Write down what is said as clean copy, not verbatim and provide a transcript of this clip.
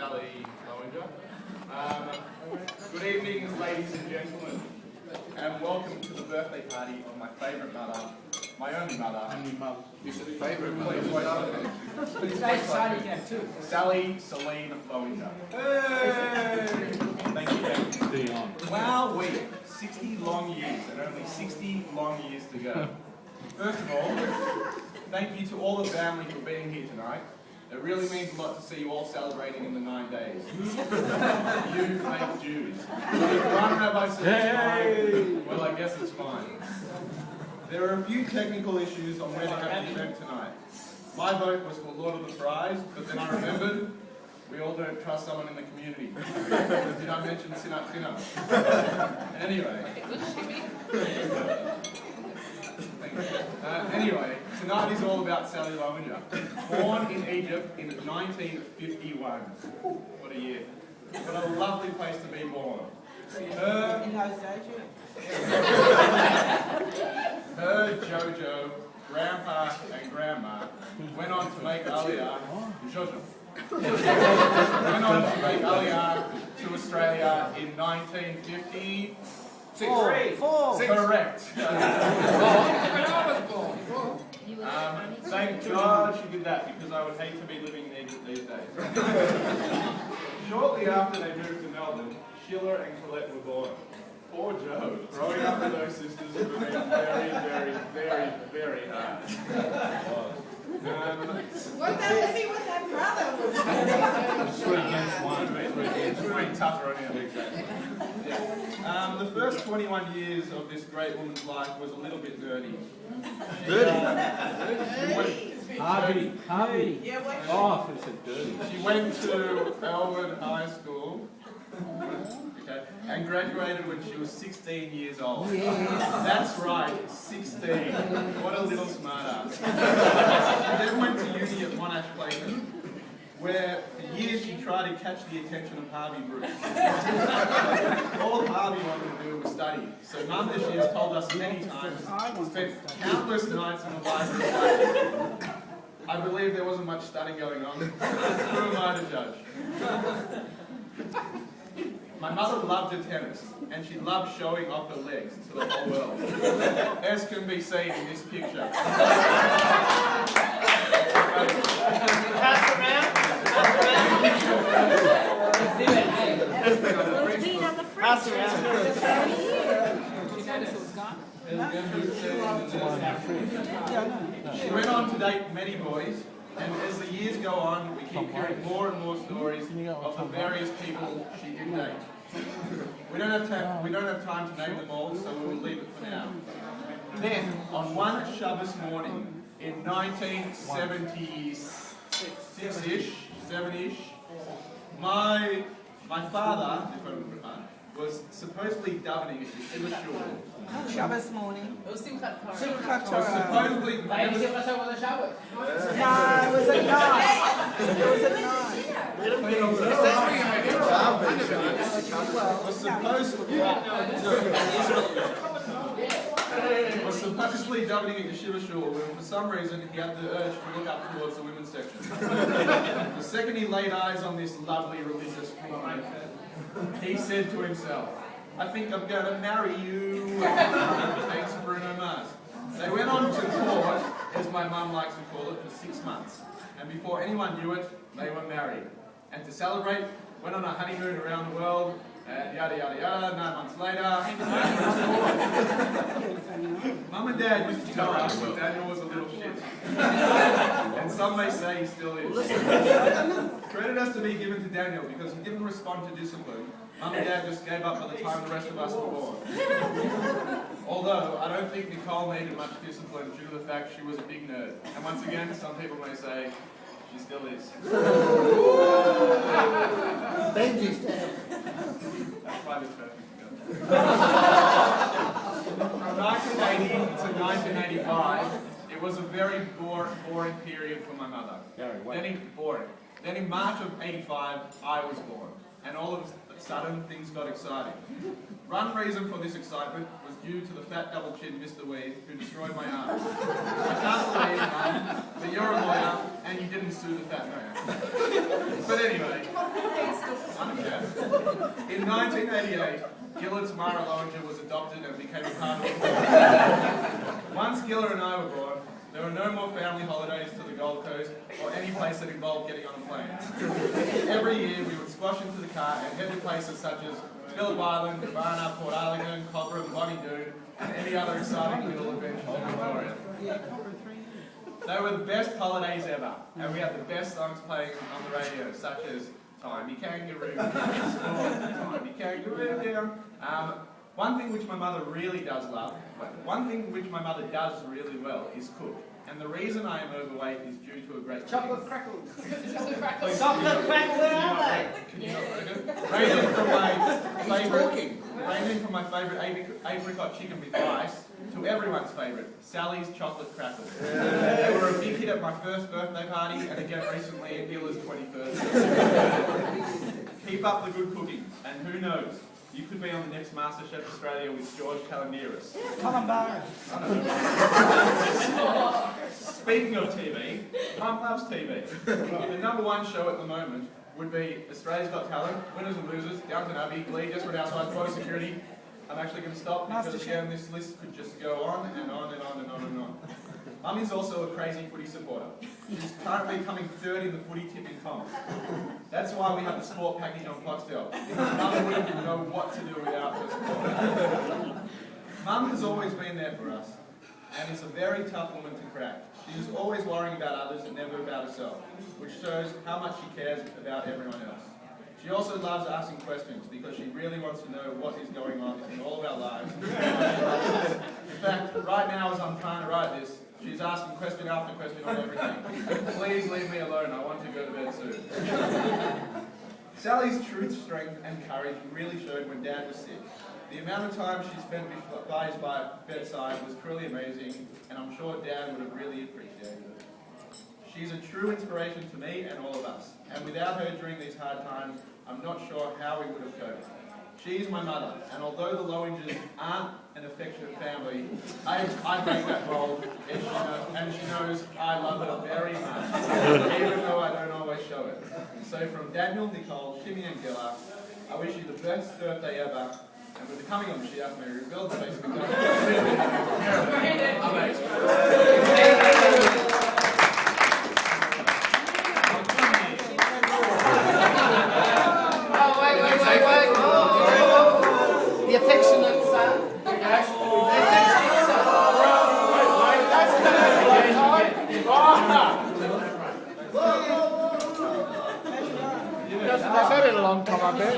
Sally Lowinger. Good evening, ladies and gentlemen, and welcome to the birthday party of my favourite mother, my only mother. You said favourite mother. Sally Celine Lowinger. Hey! Thank you, Dave. Wow, 60 long years, and only 60 long years to go. First of all, thank you to all the family for being here tonight. It really means a lot to see you all celebrating in the 9 days. You fake Jews. One rabbi said it's fine. Well, I guess it's fine. There are a few technical issues on where to have the event tonight. My vote was for Lord of the Fries, but then I remembered we all don't trust someone in the community. Did I mention Sinat Sinat? Anyway. Anyway, tonight is all about Sally Lowinger. Born in Egypt in 1951. What a year. What a lovely place to be born. In those days, Her Jojo, Grandpa and Grandma went on to make Aliyah, Jojo. Went on to make Aliyah to Australia in 1950. Correct. Thank God she did that, because I would hate to be living in Egypt these days. Shortly after they moved to Melbourne, Sheila and Colette were born. Poor Joe, growing up with those sisters would have been very hard. what that he with that brother was. It's really tougher on him. The first 21 years of this great woman's life was a little bit nerdy. Harvey. Yeah, what? Oh, it's a dirty. She went to Elwood High School. Okay, and graduated when she was 16 years old. That's right, 16. What a little smartass. She then went to uni at Monash Clayton, where for years she tried to catch the attention of Harvey Bruce. All Harvey wanted to do was study. So Mum, as she has told us many times, spent countless nights in the library studying. I believe there wasn't much studying going on. Who am I to judge? My mother loved her tennis, and she loved showing off her legs to the whole world. As can be seen in this picture. Pass around. Pass around. She went on to date many boys, and as the years go on, we keep hearing more and more stories of the various people she did date. We don't have time to name them all, so we will leave it for now. Then, on one Shabbos morning in 1976-ish, 7-ish, my father, if I remember, was supposedly davening at the Shima shul. Shabbos morning. It was Simchat Torah. Simchat Was Torah. supposedly Simchat Torah was a Shabbos. No, it was at night. It was at night. Was supposedly davening at Yeshiva Shul when for some reason he had the urge to look up towards the women's section. The second he laid eyes on this lovely religious woman, he said to himself, I think I'm going to marry you. Thanks, Bruno Mars. They went on to court, as my mum likes to call it, for 6 months. And before anyone knew it, they were married. And to celebrate, went on a honeymoon around the world, and yada yada yada, 9 months later. Mum and Dad used to tell us that Daniel was a little shit. And some may say he still is. Credit has to be given to Daniel because he didn't respond to discipline. Mum and Dad just gave up by the time the rest of us were born. Although, I don't think Nicole needed much discipline due to the fact she was a big nerd. And once again, some people may say, she still is. Benji style. That's why this perfect together. From 1980 to 1985, it was a very boring period for my mother. Then in March of 85, I was born. And all of a sudden, things got exciting. One reason for this excitement was due to the fat double-chinned Mr. Weed who destroyed my arm. I can't believe, Mum, but you're a lawyer and you didn't sue the fat man. But anyway, In 1988, Gilla Tamara Lowinger was adopted and became a part of the family. Once Gilla and I were born, there were no more family holidays to the Gold Coast or any place that involved getting on a plane. Every year we would squash into the car and head to places such as Phillip Island, Cabana, Port Arlington, Cobram, Bonnie Doon, and any other exciting little adventures in Victoria. They were the best holidays ever, and we had the best songs playing on the radio, such as Timey Kangaroo, Timey Kangaroo down. One thing which my mother really does love, one thing which my mother does really well is cook. And the reason I am overweight is due to a great Chocolate crackles. Chocolate crackles. Chocolate crackle, where are they? Can you not read it? Ranging from my favourite apricot chicken with rice to everyone's favourite, Sally's chocolate crackers. They were a big hit at my first birthday party and again recently at Gilla's 21st. Keep up the good cooking, and who knows, you could be on the next MasterChef Australia with George Calandiris. Columbine. Speaking of TV, Mum loves TV. The number one show at the moment would be Australia's Got Talent, Winners and Losers, Downton Abbey, Glee, Desperate Housewives, Body Security. I'm actually going to stop because again this list could just go on and on and on and on and on. Mum is also a crazy footy supporter. She's currently coming third in the footy tipping comp. That's why we have the sport package on Foxtel, because Mum wouldn't know what to do without her support. Mum has always been there for us, and is a very tough woman to crack. She is always worrying about others and never about herself, which shows how much she cares about everyone else. She also loves asking questions because she really wants to know what is going on in all of our lives. In fact, right now as I'm trying to write this, she's asking question after question on everything. Please leave me alone, I want to go to bed soon. Sally's truth, strength and courage really showed when Dad was sick. The amount of time she spent by his bedside was truly amazing, and I'm sure Dad would have really appreciated it. She's a true inspiration to me and all of us, and without her during these hard times, I'm not sure how we would have coped. She's my mother, and although the Lowingers aren't an affectionate family, I break that mold, and she knows I love her very much, even though I don't always show it. So from Daniel, Nicole, Shimi and Gilla, I wish you the best birthday ever, and with the coming on, she asked me to rebuild the basement. The affectionate son. The affectionate son. That's been a long time, I bet.